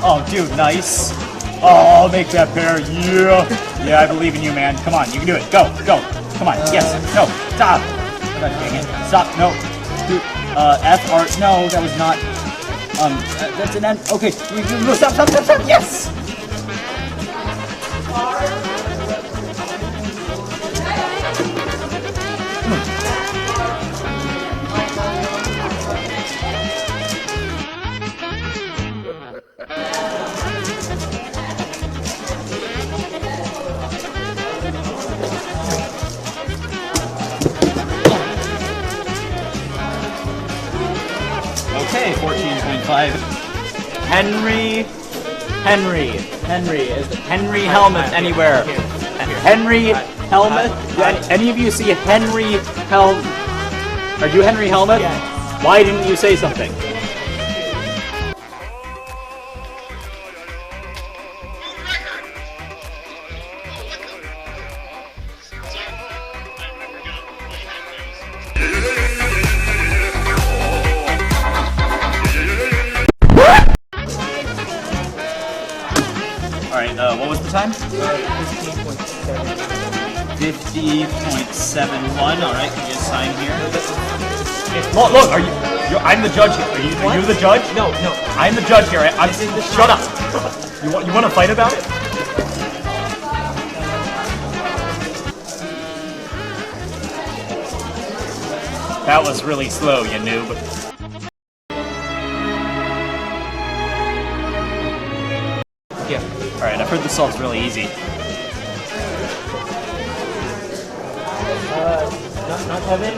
Oh, dude, nice. Oh, make that pair. Yeah. Yeah, I believe in you, man. Come on, you can do it. Go, go. Come on. Yes. No. Stop. Oh, God, dang it. Stop. No. Dude. F R. No, that was not. That's an N. Okay. No, stop. Stop. Stop. Stop. Yes. Okay, 14.5. Henry is Henry Helmuth anywhere. Henry Helmuth? Any of you see Henry Helmuth? Are you Henry Helmuth? Yes. Why didn't you say something? Alright, what was the time? 50.71. Alright, can you just sign here? Look, I'm the judge here. Are you the judge? No. I'm the judge here. Shut up. You want to fight about it? That was really slow, you noob. Yeah. Alright, I've heard this solve's really easy. Not Kevin.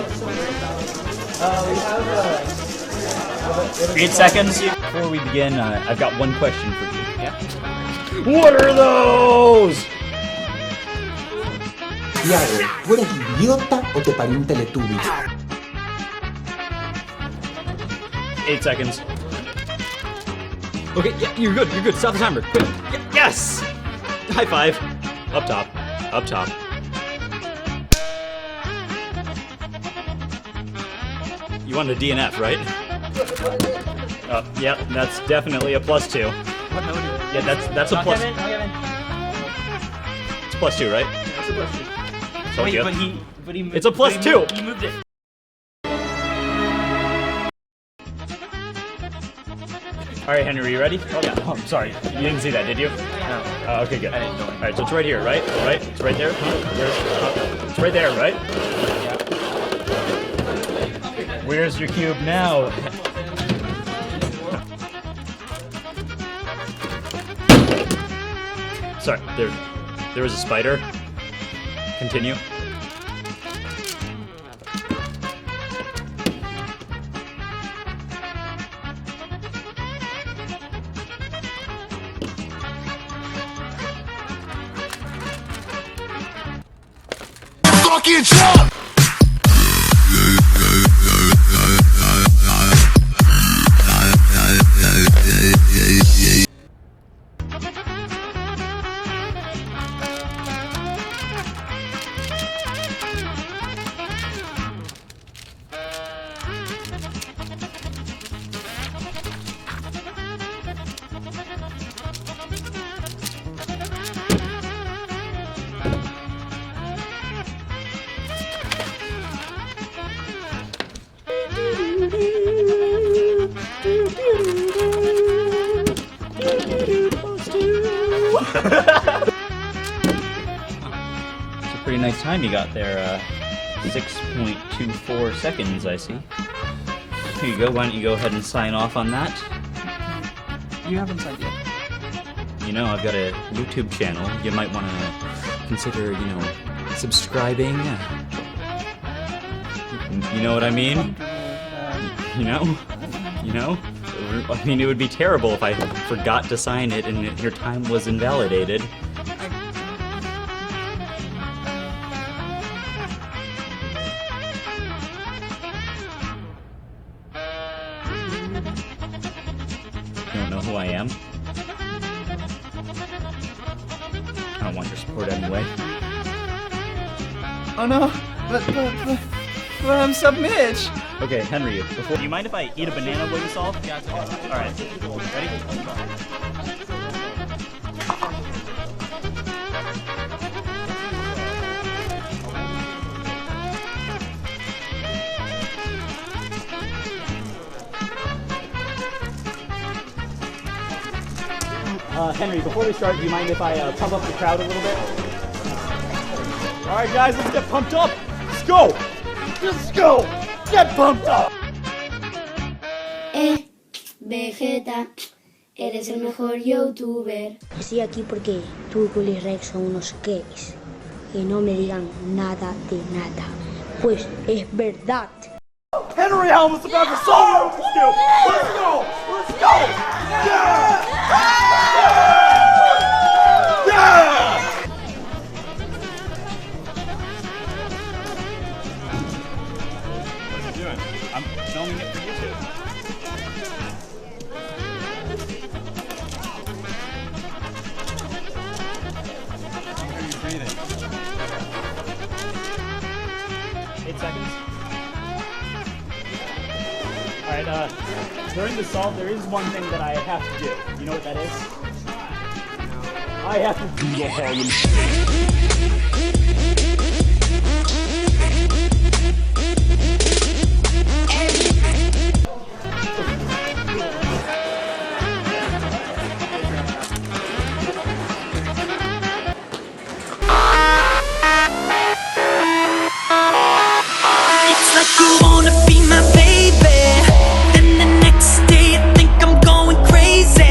We have 8 seconds. Before we begin, I've got one question for you. Yeah? What are those? Tiago, ¿tú eres idiota o te parió un Teletubby? 8 seconds. Okay, yeah, you're good. Stop the timer. Good. Yes! High five. Up top. You wanted a DNF, right? Yeah, that's definitely a +2. What? No. Yeah, that's a plus. Kevin. It's +2, right? That's a +2. So Wait, yeah. but he moved. It's a +2. He moved it. All right, Henry, you ready? Oh yeah. Oh, I'm sorry. You didn't see that, did you? No. Okay, good. I didn't know. All right, so it's right here, right? Right? It's right there. It's right there, right? Yeah. Where's your cube now? Sorry, there was a spider. Continue. Fucking shut! It's a pretty nice time you got there. 6.24 seconds, I see. Here you go. Why don't you go ahead and sign off on that? You haven't signed yet. You know, I've got a YouTube channel. You might want to consider, subscribing. You know what I mean? You know? I mean, it would be terrible if I forgot to sign it and your time was invalidated. You don't know who I am? I don't want your support anyway. Oh no, but I'm Submitch. Okay, Henry, before. Do you mind if I eat a banana while you solve? Yeah, it's okay. Alright. Ready? Henry, before we start, do you mind if I pump up the crowd a little bit? Alright guys, let's get pumped up! Let's go! Let's go! Get pumped up! Vegeta, eres el mejor youtuber. Estoy aquí porque tú y Willy Rex son unos gays. Y no me digan nada de nada. Pues es verdad. Henry Helmut's about to solve Rubik's Cube! Let's go! Let's go! Yeah! Yeah! What are you doing? I'm filming it for YouTube. How are you breathing? 8 seconds. Alright, during the solve, there is one thing that I have to do. You know what that is? I have to do the Harlem Shake.